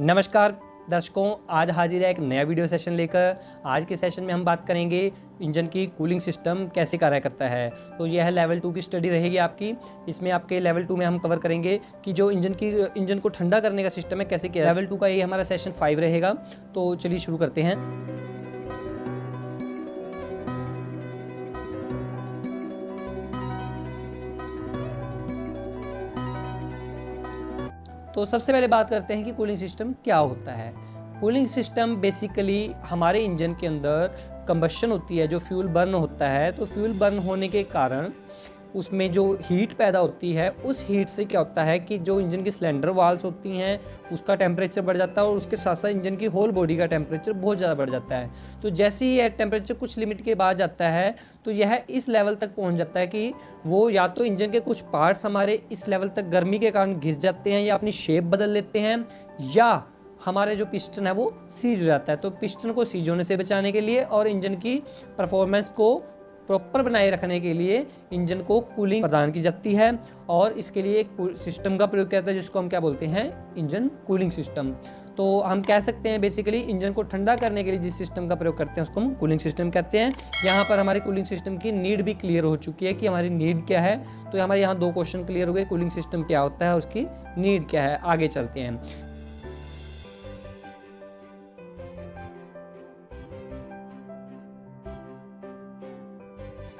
नमस्कार दर्शकों, आज हाजिर है एक नया वीडियो सेशन लेकर। आज के सेशन में हम बात करेंगे इंजन की कूलिंग सिस्टम कैसे कार्य करता है। तो यह लेवल 2 की स्टडी रहेगी आपकी। इसमें आपके लेवल 2 में हम कवर करेंगे कि जो इंजन को ठंडा करने का सिस्टम है कैसे किया। लेवल 2 का ये हमारा सेशन 5 रहेगा। तो चलिए शुरू करते हैं। तो सबसे पहले बात करते हैं कि कूलिंग सिस्टम क्या होता है। कूलिंग सिस्टम बेसिकली हमारे इंजन के अंदर कंबशन होती है, जो फ्यूल बर्न होता है। तो फ्यूल बर्न होने के कारण उसमें जो हीट पैदा होती है, उस हीट से क्या होता है कि जो इंजन की सिलेंडर वाल्स होती हैं उसका टेम्परेचर बढ़ जाता है और उसके साथ साथ इंजन की होल बॉडी का टेम्परेचर बहुत ज़्यादा बढ़ जाता है। तो जैसे ही यह टेम्परेचर कुछ लिमिट के बाद जाता है तो यह इस लेवल तक पहुंच जाता है कि वो या तो इंजन के कुछ पार्ट्स हमारे इस लेवल तक गर्मी के कारण घिस जाते हैं या अपनी शेप बदल लेते हैं, या हमारे जो पिस्टन है वो सीज हो जाता है। तो पिस्टन को सीज होने से बचाने के लिए और इंजन की परफॉर्मेंस को प्रॉपर बनाए रखने के लिए इंजन को कूलिंग प्रदान की जाती है और इसके लिए एक सिस्टम का प्रयोग किया जाता है जिसको हम क्या बोलते हैं, इंजन कूलिंग सिस्टम। तो हम कह सकते हैं बेसिकली इंजन को ठंडा करने के लिए जिस सिस्टम का प्रयोग करते हैं उसको हम कूलिंग सिस्टम कहते हैं। यहाँ पर हमारी कूलिंग सिस्टम की नीड भी क्लियर हो चुकी है कि हमारी नीड क्या है। तो हमारे यहाँ 2 क्वेश्चन क्लियर हो गए, कूलिंग सिस्टम क्या होता है, उसकी नीड क्या है। आगे चलते हैं।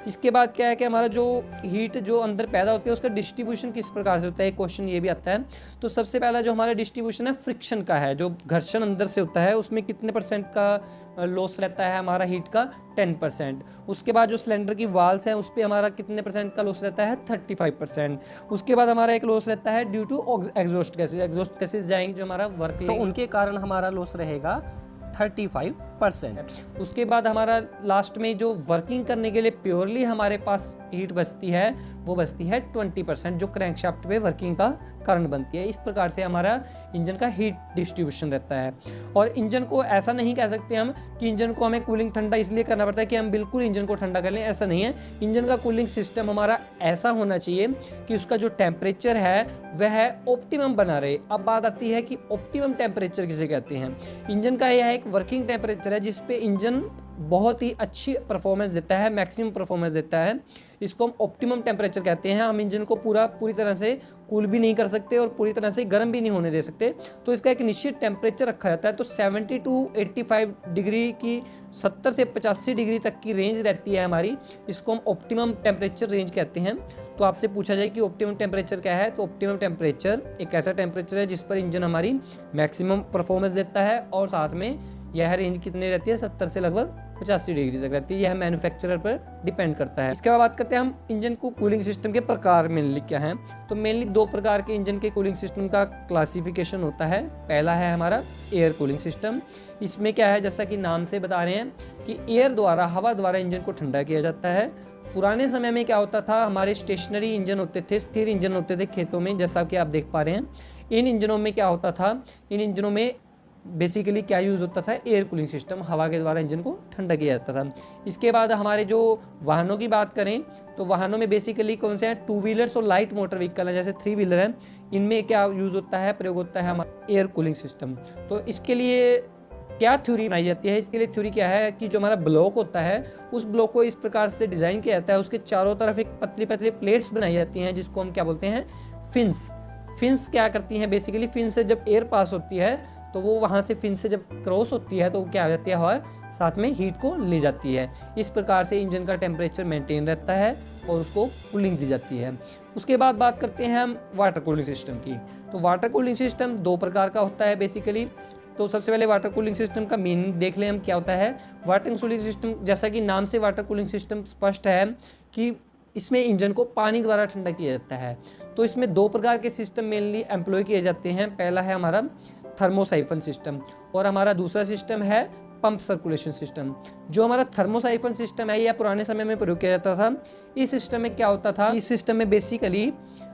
इसके बाद क्या है कि हमारा जो हीट जो अंदर पैदा होती है उसका डिस्ट्रीब्यूशन किस प्रकार से होता है, एक क्वेश्चन ये भी आता है। तो सबसे पहला जो हमारा डिस्ट्रीब्यूशन है फ्रिक्शन का है, जो घर्षण अंदर से होता है उसमें कितने % का लॉस रहता है हमारा हीट का, 10%। उसके बाद जो सिलेंडर की वाल्स हैं उस पर हमारा कितने % का लॉस रहता है, 35%। उसके बाद हमारा एक लॉस रहता है ड्यू टू एग्जॉस्ट गैसेज जाएंगे जो हमारा वर्क, तो उनके कारण हमारा लॉस रहेगा 35%। उसके बाद हमारा लास्ट में जो वर्किंग करने के लिए प्योरली हमारे पास हीट बचती है वो बचती है 20%, जो क्रैंकशाफ्ट पे वर्किंग का कारण बनती है। इस प्रकार से हमारा इंजन का हीट डिस्ट्रीब्यूशन रहता है। और इंजन को ऐसा नहीं कह सकते हम कि इंजन को हमें कूलिंग ठंडा इसलिए करना पड़ता है कि हम बिल्कुल इंजन को ठंडा कर लें, ऐसा नहीं है। इंजन का कूलिंग सिस्टम हमारा ऐसा होना चाहिए कि उसका जो टेम्परेचर है वह ऑप्टिमम बना रहे। अब बात आती है कि ऑप्टिमम टेम्परेचर किसे कहते हैं। इंजन का यह एक वर्किंग टेम्परेचर है जिस पे इंजन बहुत ही अच्छी परफॉर्मेंस देता है, मैक्सिमम परफॉर्मेंस देता है। इसको हम ऑप्टिमम टेम्परेचर कहते हैं। हम इंजन को पूरी तरह से कूल भी नहीं कर सकते और पूरी तरह से गर्म भी नहीं होने दे सकते। तो इसका एक निश्चित टेम्परेचर रखा जाता है। तो 70 टू 85 डिग्री की 70 से 85 डिग्री तक की रेंज रहती है हमारी। इसको हम ऑप्टिमम टेम्परेचर रेंज कहते हैं। तो आपसे पूछा जाए कि ऑप्टिमम टेम्परेचर क्या है, तो ऑप्टिमम टेम्परेचर एक ऐसा टेम्परेचर है जिस पर इंजन हमारी मैक्सिमम परफॉर्मेंस देता है और साथ में यह रेंज कितनी रहती है, 70 से लगभग 85 डिग्री तक रहती है। यह मैन्युफैक्चरर पर डिपेंड करता है। इसके बाद बात करते हैं हम इंजन को कूलिंग सिस्टम के प्रकार मेनली क्या हैं। तो मेनली 2 प्रकार के इंजन के कूलिंग सिस्टम का क्लासिफिकेशन होता है। पहला है हमारा एयर कूलिंग सिस्टम। इसमें क्या है, जैसा कि नाम से बता रहे हैं कि एयर द्वारा, हवा द्वारा इंजन को ठंडा किया जाता है। पुराने समय में क्या होता था, हमारे स्टेशनरी इंजन होते थे, स्थिर इंजन होते थे खेतों में, जैसा कि आप देख पा रहे हैं। इन इंजनों में क्या होता था, इन इंजनों में बेसिकली क्या यूज़ होता था, एयर कूलिंग सिस्टम, हवा के द्वारा इंजन को ठंडा किया जाता था। इसके बाद हमारे जो वाहनों की बात करें तो वाहनों में बेसिकली कौन से हैं, 2 व्हीलर्स और लाइट मोटर व्हीकल हैं, जैसे 3 व्हीलर हैं। इनमें क्या यूज़ होता है, प्रयोग होता है हमारा एयर कूलिंग सिस्टम। तो इसके लिए क्या थ्योरी बनाई जाती है, इसके लिए थ्योरी क्या है कि जो हमारा ब्लॉक होता है उस ब्लॉक को इस प्रकार से डिज़ाइन किया जाता है, उसके चारों तरफ एक पतली पतली प्लेट्स बनाई जाती हैं जिसको हम क्या बोलते हैं, फिन्स। फिन्स क्या करती हैं, बेसिकली फिन से जब एयर पास होती है तो वो वहाँ से फिन से जब क्रॉस होती है तो क्या हो जाती है, हवा साथ में हीट को ले जाती है। इस प्रकार से इंजन का टेम्परेचर मेंटेन रहता है और उसको कूलिंग दी जाती है। उसके बाद बात करते हैं हम वाटर कूलिंग सिस्टम की। तो वाटर कूलिंग सिस्टम 2 प्रकार का होता है बेसिकली। तो सबसे पहले वाटर कूलिंग सिस्टम का मीनिंग देख लें हम क्या होता है। वाटर कूलिंग सिस्टम, जैसा कि नाम से वाटर कूलिंग सिस्टम स्पष्ट है कि इसमें इंजन को पानी द्वारा ठंडा किया जाता है। तो इसमें 2 प्रकार के सिस्टम मेनली एम्प्लॉय किए जाते हैं। पहला है हमारा थर्मोसाइफन सिस्टम और हमारा दूसरा सिस्टम है पंप सर्कुलेशन सिस्टम। जो हमारा थर्मोसाइफन सिस्टम है यह पुराने समय में प्रयोग किया जाता था। इस सिस्टम में क्या होता था, इस सिस्टम में बेसिकली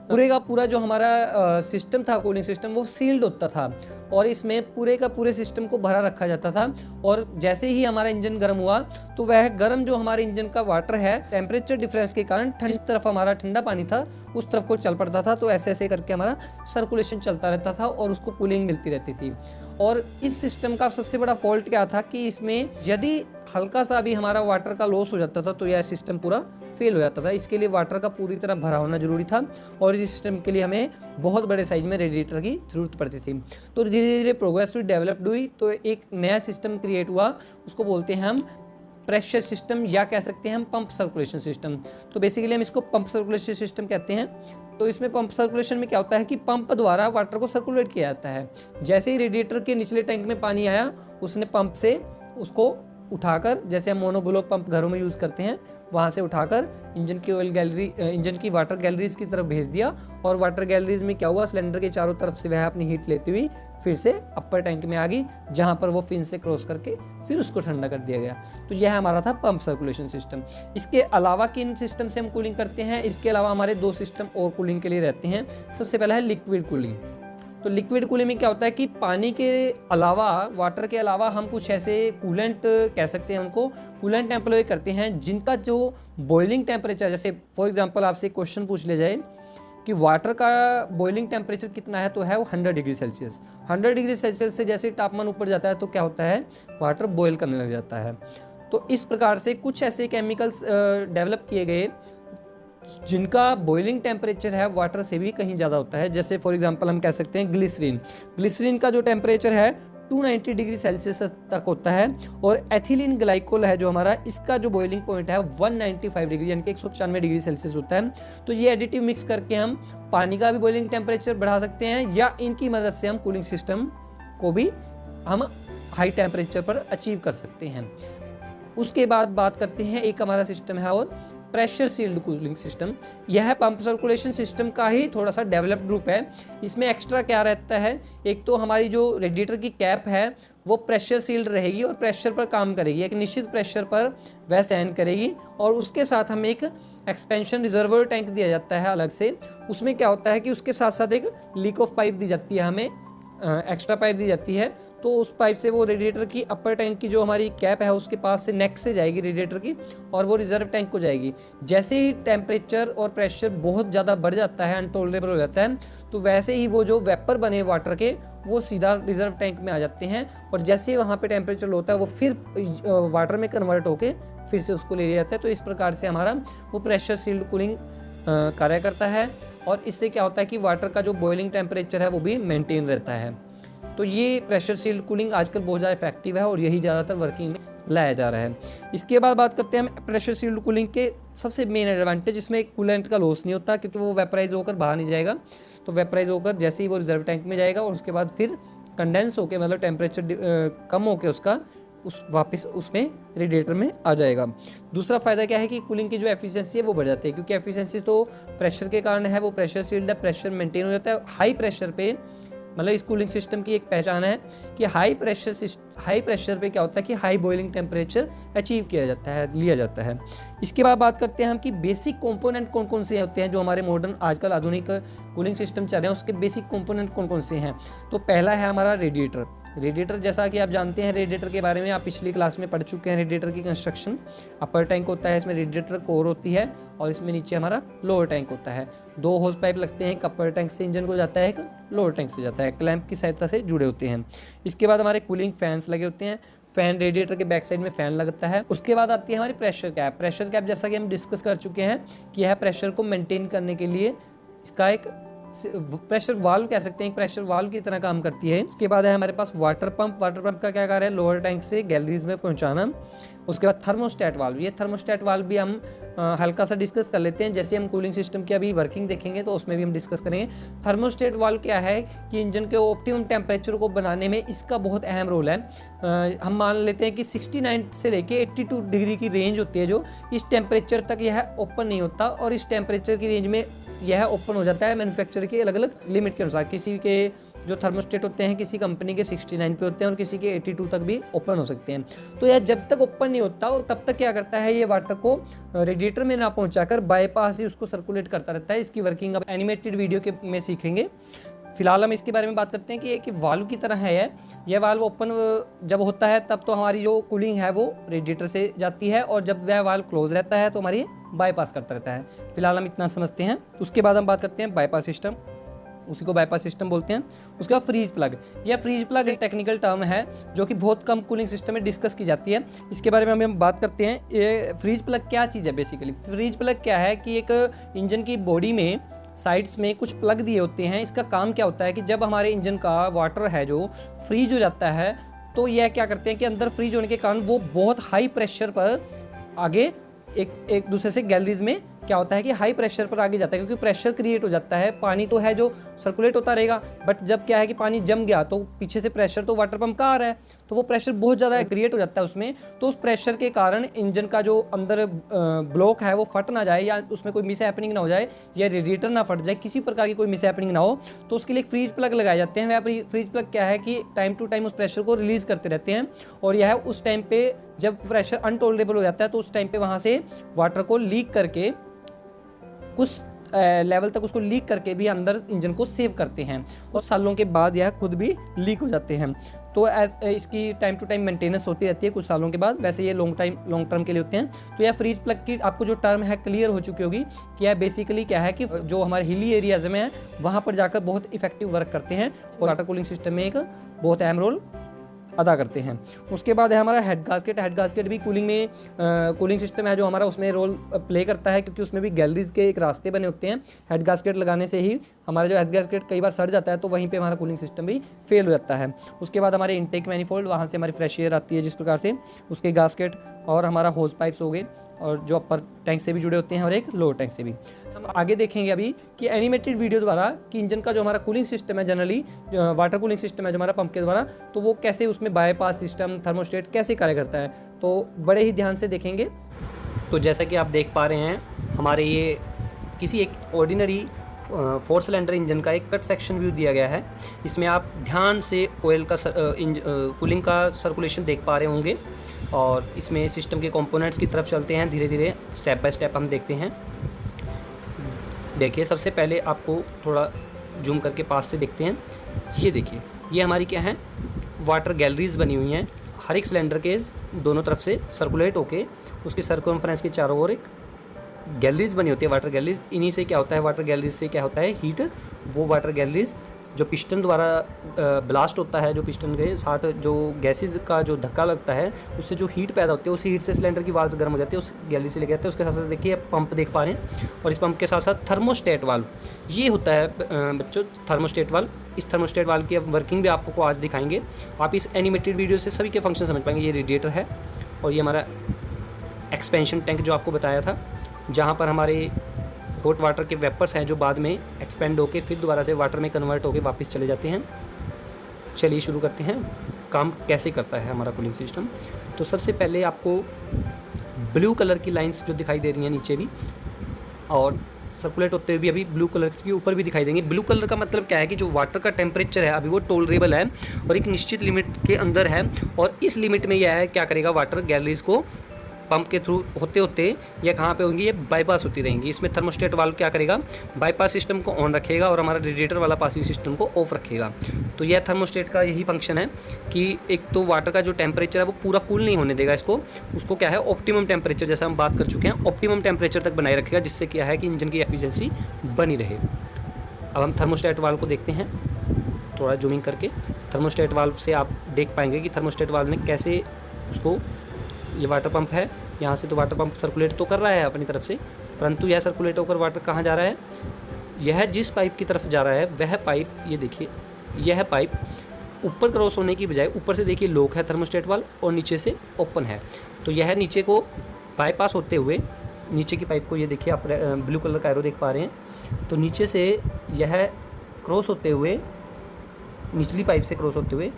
पूरे का पूरा जो हमारा सिस्टम था, कूलिंग सिस्टम, वो सील्ड होता था और इसमें पूरे का पूरे सिस्टम को भरा रखा जाता था। और जैसे ही हमारा इंजन गर्म हुआ तो वह गर्म जो हमारे इंजन का वाटर है, टेम्परेचर डिफरेंस के कारण जिस तरफ हमारा ठंडा पानी था उस तरफ को चल पड़ता था। तो ऐसे ऐसे करके हमारा सर्कुलेशन चलता रहता था और उसको कूलिंग मिलती रहती थी। और इस सिस्टम का सबसे बड़ा फॉल्ट क्या था कि इसमें यदि हल्का सा भी हमारा वाटर का लॉस हो जाता था तो यह सिस्टम पूरा फेल हो जाता था। इसके लिए वाटर का पूरी तरह भरा होना जरूरी था और इस सिस्टम के लिए हमें बहुत बड़े साइज में रेडिएटर की जरूरत पड़ती थी। तो धीरे धीरे प्रोग्रेस डेवलप्ड हुई तो एक नया सिस्टम क्रिएट हुआ, उसको बोलते हैं हम प्रेशर सिस्टम या कह सकते हैं हम पंप सर्कुलेशन सिस्टम। तो बेसिकली हम इसको पंप सर्कुलेशन सिस्टम कहते हैं। तो इसमें पंप सर्कुलेशन में क्या होता है कि पंप द्वारा वाटर को सर्कुलेट किया जाता है। जैसे ही रेडिएटर के निचले टैंक में पानी आया, उसने पंप से उसको उठाकर, जैसे हम मोनोब्लॉक पंप घरों में यूज़ करते हैं, वहाँ से उठाकर इंजन की ऑयल गैलरी, इंजन की वाटर गैलरीज की तरफ भेज दिया। और वाटर गैलरीज में क्या हुआ, सिलेंडर के चारों तरफ से वह अपनी हीट लेती हुई फिर से अपर टैंक में आ गई, जहाँ पर वो फिन से क्रॉस करके फिर उसको ठंडा कर दिया गया। तो यह हमारा था पंप सर्कुलेशन सिस्टम। इसके अलावा किन सिस्टम से हम कूलिंग करते हैं, इसके अलावा हमारे 2 सिस्टम और कूलिंग के लिए रहते हैं। सबसे पहला है लिक्विड कूलिंग। तो लिक्विड कूलिंग में क्या होता है कि पानी के अलावा, वाटर के अलावा हम कुछ ऐसे कूलेंट कह सकते हैं, उनको कूलेंट एम्प्लॉय करते हैं जिनका जो बॉइलिंग टेम्परेचर, जैसे फॉर एग्जांपल आपसे एक क्वेश्चन पूछ लिया जाए कि वाटर का बॉइलिंग टेम्परेचर कितना है, तो है वो 100 डिग्री सेल्सियस। 100 डिग्री सेल्सियस से जैसे तापमान ऊपर जाता है तो क्या होता है, वाटर बॉयल करने लग जाता है। तो इस प्रकार से कुछ ऐसे केमिकल्स डेवलप किए गए जिनका बॉइलिंग टेम्परेचर है वाटर से भी कहीं ज़्यादा होता है। जैसे फॉर एग्जांपल हम कह सकते हैं ग्लिसरीन। ग्लिसरीन का जो टेम्परेचर है 290 डिग्री सेल्सियस तक होता है। और एथिलीन ग्लाइकोल है जो हमारा, इसका जो बॉइलिंग पॉइंट है 195 डिग्री यानी कि 195 डिग्री सेल्सियस होता है। तो ये एडिटिव मिक्स करके हम पानी का भी बॉइलिंग टेम्परेचर बढ़ा सकते हैं या इनकी मदद से हम कूलिंग सिस्टम को भी हम हाई टेम्परेचर पर अचीव कर सकते हैं। उसके बाद बात करते हैं, एक हमारा सिस्टम है और प्रेशर सील्ड कूलिंग सिस्टम। यह पंप सर्कुलेशन सिस्टम का ही थोड़ा सा डेवलप्ड ग्रुप है। इसमें एक्स्ट्रा क्या रहता है, एक तो हमारी जो रेडिएटर की कैप है वो प्रेशर सील्ड रहेगी और प्रेशर पर काम करेगी, एक निश्चित प्रेशर पर वह सहन करेगी। और उसके साथ हमें एक एक्सपेंशन रिजर्वर टैंक दिया जाता है अलग से। उसमें क्या होता है कि उसके साथ साथ एक लीक ऑफ पाइप दी जाती है, हमें एक्स्ट्रा पाइप दी जाती है। तो उस पाइप से वो रेडिएटर की अपर टैंक की जो हमारी कैप है उसके पास से नेक से जाएगी रेडिएटर की और वो रिजर्व टैंक को जाएगी। जैसे ही टेम्परेचर और प्रेशर बहुत ज़्यादा बढ़ जाता है, अनटोलरेबल हो जाता है, तो वैसे ही वो जो वेपर बने वाटर के वो सीधा रिजर्व टैंक में आ जाते हैं। और जैसे ही वहाँ पे टेम्परेचर होता है वो फिर वाटर में कन्वर्ट होके फिर से उसको ले लिया जाता है। तो इस प्रकार से हमारा वो प्रेशर सील्ड कूलिंग कार्य करता है। और इससे क्या होता है कि वाटर का जो बॉइलिंग टेम्परेचर है वो भी मेंटेन रहता है। तो ये प्रेशर सील्ड कूलिंग आजकल बहुत ज़्यादा इफेक्टिव है और यही ज़्यादातर वर्किंग में लाया जा रहा है। इसके बाद बात करते हैं हम प्रेशर सील्ड कूलिंग के सबसे मेन एडवांटेज। इसमें कूलेंट का लॉस नहीं होता क्योंकि वो वेपराइज होकर बाहर नहीं जाएगा। तो वेपराइज होकर जैसे ही वो रिजर्व टैंक में जाएगा और उसके बाद फिर कंडेंस होकर, मतलब टेम्परेचर कम होकर उसका वापस उसमें रेडिएटर में आ जाएगा। दूसरा फ़ायदा क्या है कि कूलिंग की जो एफिशिएंसी है वो बढ़ जाती है, क्योंकि एफिशिएंसी तो प्रेशर के कारण है, वो प्रेशर सील्ड है, प्रेशर मेंटेन हो जाता है। हाई प्रेशर पे, मतलब इस कूलिंग सिस्टम की एक पहचान है कि हाई प्रेशर पे क्या होता है कि हाई बॉइलिंग टेम्परेचर अचीव किया जाता है, लिया जाता है। इसके बाद बात करते हैं हम कि बेसिक कंपोनेंट कौन कौन से होते हैं जो हमारे मॉडर्न आजकल आधुनिक कूलिंग सिस्टम चल रहे हैं, उसके बेसिक कंपोनेंट कौन कौन से हैं। तो पहला है हमारा रेडिएटर। रेडिएटर जैसा कि आप जानते हैं, रेडिएटर के बारे में आप पिछली क्लास में पढ़ चुके हैं। रेडिएटर की कंस्ट्रक्शन, अपर टैंक होता है, इसमें रेडिएटर कोर होती है और इसमें नीचे हमारा लोअर टैंक होता है। 2 होस पाइप लगते हैं, एक अपर टैंक से इंजन को जाता है, एक लोअर टैंक से जाता है, क्लैंप की सहायता से जुड़े होते हैं। इसके बाद हमारे कूलिंग फैंस लगे होते हैं, फैन रेडिएटर के बैक साइड में फैन लगता है। उसके बाद आती है हमारी प्रेशर कैप। प्रेशर कैप जैसा कि हम डिस्कस कर चुके हैं कि यह प्रेशर को मेंटेन करने के लिए इसका एक प्रेशर वाल्व कह सकते हैं, प्रेशर वाल्व की तरह काम करती है। उसके बाद है हमारे पास वाटर पंप। वाटर पंप का क्या कार्य है, लोअर टैंक से गैलरीज में पहुंचाना। उसके बाद थर्मोस्टेट वाल्व। ये थर्मोस्टेट वाल्व भी हम हल्का सा डिस्कस कर लेते हैं, जैसे हम कूलिंग सिस्टम की अभी वर्किंग देखेंगे तो उसमें भी हम डिस्कस करेंगे। थर्मोस्टेट वाल्व क्या है कि इंजन के ऑप्टिमम टेम्परेचर को बनाने में इसका बहुत अहम रोल है। हम मान लेते हैं कि 69 से लेके 82 डिग्री की रेंज होती है, जो इस टेम्परेचर तक यह ओपन नहीं होता और इस टेम्परेचर की रेंज में यह ओपन हो जाता है मैन्युफैक्चर के अलग अलग लिमिट के अनुसार। किसी के जो थर्मोस्टेट होते हैं किसी कंपनी के 69 पे होते हैं और किसी के 82 तक भी ओपन हो सकते हैं। तो यह जब तक ओपन नहीं होता और तब तक क्या करता है, ये वाटर को रेडिएटर में ना पहुंचाकर बाईपास ही उसको सर्कुलेट करता रहता है। इसकी वर्किंग अब एनिमेटेड वीडियो के में सीखेंगे। फिलहाल हम इसके बारे में बात करते हैं कि एक वाल्व की तरह है यह वाल्व ओपन जब होता है तब तो हमारी जो कूलिंग है वो रेडिएटर से जाती है, और जब वह वाल्व क्लोज रहता है तो हमारी बाईपास करता रहता है। फिलहाल हम इतना समझते हैं। उसके बाद हम बात करते हैं बाईपास सिस्टम, उसी को बाईपास सिस्टम बोलते हैं। उसके बाद फ्रीज प्लग। यह फ्रीज प्लग एक टेक्निकल टर्म है जो कि बहुत कम कूलिंग सिस्टम में डिस्कस की जाती है। इसके बारे में हम बात करते हैं। ये फ्रीज प्लग क्या चीज़ है? बेसिकली फ्रीज प्लग क्या है कि एक इंजन की बॉडी में साइड्स में कुछ प्लग दिए होते हैं। इसका काम क्या होता है कि जब हमारे इंजन का वाटर है जो फ्रीज हो जाता है तो यह क्या करते हैं कि अंदर फ्रीज होने के कारण वो बहुत हाई प्रेशर पर आगे एक दूसरे से गैलरीज में क्या होता है कि हाई प्रेशर पर आगे जाता है, क्योंकि प्रेशर क्रिएट हो जाता है। पानी तो है जो सर्कुलेट होता रहेगा, बट जब क्या है कि पानी जम गया तो पीछे से प्रेशर तो वाटर पंप का आ रहा है, तो वो प्रेशर बहुत ज़्यादा क्रिएट हो जाता है उसमें। तो उस प्रेशर के कारण इंजन का जो अंदर ब्लॉक है वो फट ना जाए, या उसमें कोई मिस हैपनिंग ना हो जाए, या रेडिएटर ना फट जाए, किसी प्रकार की कोई मिस हैपनिंग ना हो, तो उसके लिए फ्रीज प्लग लगाए जाते हैं। वह फ्रीज प्लग क्या है कि टाइम टू टाइम उस प्रेशर को रिलीज़ करते रहते हैं, और यह उस टाइम पे जब प्रेशर अनटोलरेबल हो जाता है तो उस टाइम पे वहाँ से वाटर को लीक करके कुछ लेवल तक उसको लीक करके भी अंदर इंजन को सेव करते हैं, और सालों के बाद यह खुद भी लीक हो जाते हैं। तो इसकी टाइम टू टाइम मेंटेनेंस होती रहती है कुछ सालों के बाद। वैसे ये लॉन्ग टर्म के लिए होते हैं। तो यह फ्रीज प्लग की आपको जो टर्म है क्लियर हो चुकी होगी कि यह बेसिकली क्या है कि जो हमारे हिली एरियाज में है वहाँ पर जाकर बहुत इफेक्टिव वर्क करते हैं और वाटर कूलिंग सिस्टम में एक बहुत अहम रोल अदा करते हैं। उसके बाद है हमारा हेड गास्केट। हेड गास्केट भी कूलिंग सिस्टम है जो हमारा उसमें रोल प्ले करता है, क्योंकि उसमें भी गैलरीज के एक रास्ते बने होते हैं। हेड गास्केट लगाने से ही हमारा जो हेड गास्केट कई बार सड़ जाता है तो वहीं पे हमारा कूलिंग सिस्टम भी फेल हो जाता है। उसके बाद हमारे इनटेक मैनिफोल्ड, वहाँ से हमारी फ्रेश एयर आती है जिस प्रकार से, उसके गास्केट और हमारा होज पाइप्स हो गए, और जो अपर टैंक से भी जुड़े होते हैं और एक लोअर टैंक से भी। हम आगे देखेंगे अभी कि एनिमेटेड वीडियो द्वारा कि इंजन का जो हमारा कूलिंग सिस्टम है, जनरली वाटर कूलिंग सिस्टम है जो हमारा पंप के द्वारा, तो वो कैसे उसमें बाईपास सिस्टम थर्मोस्टेट कैसे कार्य करता है, तो बड़े ही ध्यान से देखेंगे। तो जैसा कि आप देख पा रहे हैं, हमारे ये किसी एक ऑर्डिनरी 4 सिलेंडर इंजन का एक कट सेक्शन व्यू दिया गया है। इसमें आप ध्यान से ऑयल का कूलिंग का सर्कुलेशन देख पा रहे होंगे, और इसमें सिस्टम के कंपोनेंट्स की तरफ चलते हैं धीरे धीरे, स्टेप बाय स्टेप हम देखते हैं। देखिए, सबसे पहले आपको थोड़ा जूम करके पास से देखते हैं। ये देखिए, ये हमारी क्या है, वाटर गैलरीज बनी हुई हैं। हर एक सिलेंडर के दोनों तरफ से सर्कुलेट होके उसके सर्कमफ्रेंस के चारों ओर एक गैलरीज बनी होती है, वाटर गैलरीज। इन्हीं से क्या होता है, वाटर गैलरीज से क्या होता है, हीट, वो वाटर गैलरीज जो पिस्टन द्वारा ब्लास्ट होता है, जो पिस्टन के साथ जो गैसेस का जो धक्का लगता है उससे जो हीट पैदा होती है, उसी हीट से सिलेंडर की वाल्व गर्म हो जाती है, उस गैलरी से लेके आते हैं। उसके साथ साथ देखिए पंप देख पा रहे हैं, और इस पंप के साथ साथ थर्मोस्टेट वाल्व, ये होता है बच्चों थर्मोस्टेट वाल्व। इस थर्मोस्टेट वाल्व की वर्किंग भी आपको आज दिखाएंगे। आप इस एनिमेटेड वीडियो से सभी के फंक्शन समझ पाएंगे। ये रेडिएटर है, और ये हमारा एक्सपेंशन टैंक जो आपको बताया था, जहाँ पर हमारे हॉट वाटर के वेपर्स हैं जो बाद में एक्सपेंड होके फिर दोबारा से वाटर में कन्वर्ट होके वापस चले जाते हैं। चलिए शुरू करते हैं, काम कैसे करता है हमारा कूलिंग सिस्टम। तो सबसे पहले आपको ब्लू कलर की लाइंस जो दिखाई दे रही हैं नीचे भी, और सर्कुलेट होते हुए भी अभी ब्लू कलर के ऊपर भी दिखाई देंगे। ब्लू कलर का मतलब क्या है कि जो वाटर का टेम्परेचर है अभी वो टॉलरेबल है और एक निश्चित लिमिट के अंदर है, और इस लिमिट में यह है क्या करेगा, वाटर गैलरीज को पंप के थ्रू होते होते या कहाँ पे होंगी, ये बाईपास होती रहेंगी। इसमें थर्मोस्टेट वाल्व क्या करेगा, बाईपास सिस्टम को ऑन रखेगा और हमारा रेडिएटर वाला पासिंग सिस्टम को ऑफ रखेगा। तो यह थर्मोस्टेट का यही फंक्शन है कि एक तो वाटर का जो टेम्परेचर है वो पूरा कूल नहीं होने देगा उसको क्या है, ऑप्टिमम टेम्परेचर, जैसा हम बात कर चुके हैं, ऑप्टिमम टेम्परेचर तक बनाए रखेगा, जिससे क्या है कि इंजन की एफिशिएंसी बनी रहे। अब हम थर्मोस्टेट वाल्व को देखते हैं थोड़ा जूमिंग करके। थर्मोस्टेट वाल्व से आप देख पाएंगे कि थर्मोस्टेट वाल्व ने कैसे उसको, ये वाटर पंप है, यहाँ से तो वाटर पंप सर्कुलेट तो कर रहा है अपनी तरफ से, परंतु यह सर्कुलेट होकर वाटर कहाँ जा रहा है, यह जिस पाइप की तरफ जा रहा है वह पाइप, ये देखिए यह पाइप ऊपर क्रॉस होने की बजाय ऊपर से देखिए लॉक है थर्मोस्टेट वाल्व और नीचे से ओपन है। तो यह नीचे को बाईपास होते हुए, नीचे की पाइप को ये देखिए आप ब्लू कलर का एरो देख पा रहे हैं, तो नीचे से यह क्रॉस होते हुए, निचली पाइप से क्रॉस होते हुए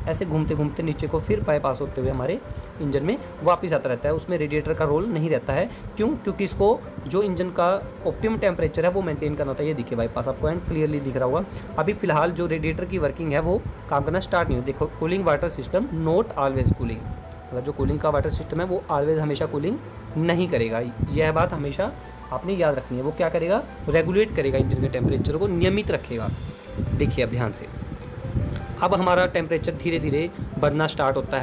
ऐसे घूमते घूमते नीचे को फिर बाईपास होते हुए हमारे इंजन में वापस आता रहता है। उसमें रेडिएटर का रोल नहीं रहता है। क्यों? क्योंकि इसको जो इंजन का ऑप्टिमम टेम्परेचर है वो मेंटेन करना होता है। ये देखिए बाईपास आपको एंड क्लियरली दिख रहा होगा। अभी फिलहाल जो रेडिएटर की वर्किंग है वो काम करना स्टार्ट नहीं हुई। देखो, cooling water system not always cooling, मतलब जो कूलिंग का वाटर सिस्टम है वो ऑलवेज हमेशा कूलिंग नहीं करेगा। यह बात हमेशा आपने याद रखनी है। वो क्या करेगा? रेगुलेट करेगा इंजन के टेम्परेचर को, नियमित रखेगा। देखिए अब ध्यान से, अब हमारा टेम्परेचर धीरे धीरे बढ़ना स्टार्ट होता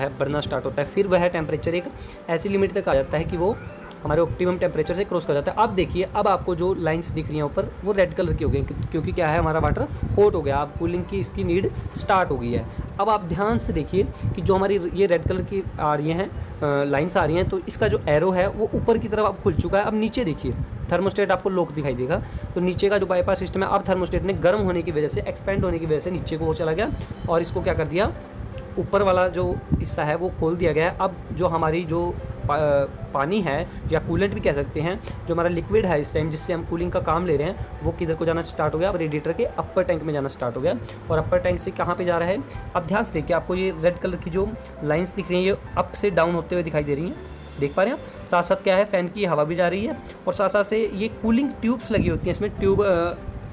है, फिर वह टेम्परेचर एक ऐसी लिमिट तक आ जाता है कि वो हमारे ऑप्टिमम टेम्परेचर से क्रॉस कर जाता है। अब देखिए, अब आपको जो लाइंस दिख रही हैं ऊपर वो रेड कलर की हो गई, क्योंकि क्या है, हमारा वाटर हॉट हो गया। अब कूलिंग की इसकी नीड स्टार्ट हो गई है। अब आप ध्यान से देखिए कि जो हमारी ये रेड कलर की आ रही हैं लाइंस आ रही हैं, तो इसका जो एरो है वो ऊपर की तरफ अब खुल चुका है। अब नीचे देखिए, थर्मोस्टेट आपको लॉक दिखाई देगा, तो नीचे का जो बाईपास सिस्टम है, अब थर्मोस्टेट ने गर्म होने की वजह से, एक्सपेंड होने की वजह से नीचे को वो चला गया और इसको क्या कर दिया, ऊपर वाला जो हिस्सा है वो खोल दिया गया है। अब जो हमारी जो पानी है या कूलेंट भी कह सकते हैं, जो हमारा लिक्विड है इस टाइम जिससे हम कूलिंग का काम ले रहे हैं, वो किधर को जाना स्टार्ट हो गया? अब रेडिएटर के अपर टैंक में जाना स्टार्ट हो गया। और अपर टैंक से कहाँ पे जा रहा है? अब ध्यान से देखिए, आपको ये रेड कलर की जो लाइंस दिख रही हैं, ये अप से डाउन होते हुए दिखाई दे रही हैं। देख पा रहे हैं आप? साथ साथ क्या है, फ़ैन की हवा भी जा रही है और साथ साथ से ये कूलिंग ट्यूब्स लगी होती हैं इसमें।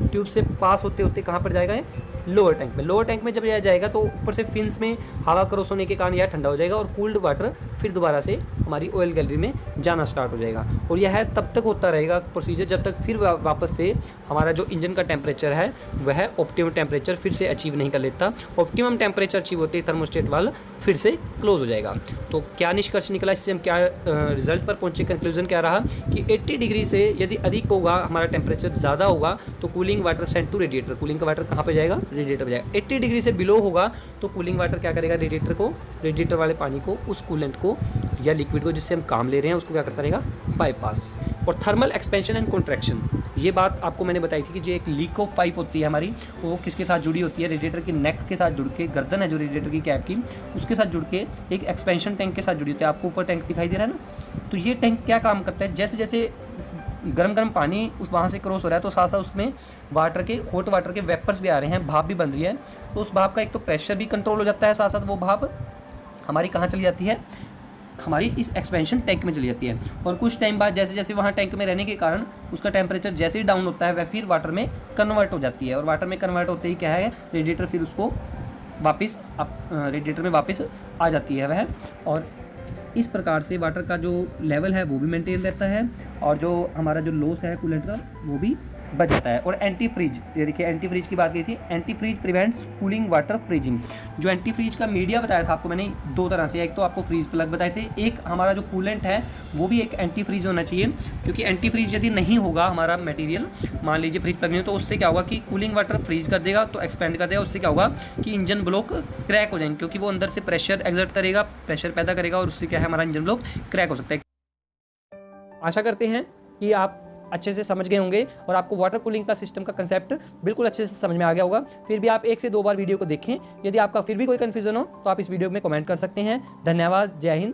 ट्यूब से पास होते होते कहाँ पर जाएगा? लोअर टैंक में। लोअर टैंक में जब यह जाएगा तो ऊपर से फिन्स में हवा क्रॉस होने के कारण यह ठंडा हो जाएगा और कूल्ड वाटर फिर दोबारा से हमारी ऑयल गैलरी में जाना स्टार्ट हो जाएगा। और यह तब तक होता रहेगा प्रोसीजर जब तक फिर वापस से हमारा जो इंजन का टेम्परेचर है वह ऑप्टिमम टेम्परेचर फिर से अचीव नहीं कर लेता। ऑप्टिमम टेम्परेचर अचीव होते ही थर्मोस्टेट वाल्व फिर से क्लोज हो जाएगा। तो क्या निष्कर्ष निकला इससे? हम क्या रिजल्ट पर पहुंचे? कंक्लूजन क्या रहा कि 80 डिग्री से यदि अधिक होगा, हमारा टेम्परेचर ज़्यादा होगा, तो cooling water send to radiator. Cooling का वाटर कहाँ पे जाएगा? रेडिएटर पे जाएगा। 80 डिग्री से बिलो होगा तो कूलिंग वाटर क्या करेगा? रेडिएटर वाले पानी को, उस कूलेंट को या लिक्विड को जिससे हम काम ले रहे हैं, उसको क्या करता रहेगा? बाईपास। और थर्मल एक्सपेंशन एंड कॉन्ट्रैक्शन, ये बात आपको मैंने बताई थी कि जो एक लीक ऑफ पाइप होती है हमारी, वो किसके साथ जुड़ी होती है? रेडिएटर के नेक के साथ जुड़ के, गर्दन है जो रेडिएटर की कैप की, उसके साथ जुड़ के एक एक्सपेंशन टैंक के साथ जुड़ी होती है। आपको ऊपर टैंक दिखाई दे रहा है ना? तो ये टैंक क्या काम करता है? जैसे जैसे गर्म पानी उस वहाँ से क्रॉस हो रहा है तो साथ साथ उसमें हॉट वाटर के वेपर्स भी आ रहे हैं, भाप भी बन रही है। तो उस भाप का एक तो प्रेशर भी कंट्रोल हो जाता है, साथ साथ वो भाप हमारी कहाँ चली जाती है? हमारी इस एक्सपेंशन टैंक में चली जाती है। और कुछ टाइम बाद जैसे जैसे वहाँ टैंक में रहने के कारण उसका टेम्परेचर जैसे ही डाउन होता है वह फिर वाटर में कन्वर्ट हो जाती है। और वाटर में कन्वर्ट होते ही क्या है, रेडिएटर फिर उसको वापस रेडिएटर में वापस आ जाती है वह। और इस प्रकार से वाटर का जो लेवल है वो भी मेंटेन रहता है और जो हमारा जो लॉस है कूलेंट का वो भी बच जाता है। और एंटी फ्रीज, ये देखिए एंटी फ्रीज की बात की थी। Antifreeze prevents cooling water freezing. जो एंटी फ्रीज का मीडिया बताया था आपको मैंने दो तरह से, एक तो आपको फ्रीज प्लग बताए थे, एक हमारा जो कूलेंट है वो भी एक एंटी फ्रीज होना चाहिए। क्योंकि एंटी फ्रीज यदि नहीं होगा हमारा मटेरियल, मान लीजिए फ्रीज प्लग नहीं हो, तो उससे क्या होगा कि कूलिंग वाटर फ्रीज कर देगा, तो एक्सपेंड कर देगा। उससे क्या होगा कि इंजन ब्लॉक क्रैक हो जाएंगे, क्योंकि वो अंदर से प्रेशर एक्सर्ट करेगा, प्रेशर पैदा करेगा और उससे क्या है, हमारा इंजन ब्लॉक क्रैक हो सकता है। आशा करते हैं कि आप अच्छे से समझ गए होंगे और आपको वाटर कूलिंग का सिस्टम का कंसेप्ट बिल्कुल अच्छे से समझ में आ गया होगा। फिर भी आप 1 से 2 बार वीडियो को देखें। यदि आपका फिर भी कोई कन्फ्यूजन हो तो आप इस वीडियो में कमेंट कर सकते हैं। धन्यवाद। जय हिंद।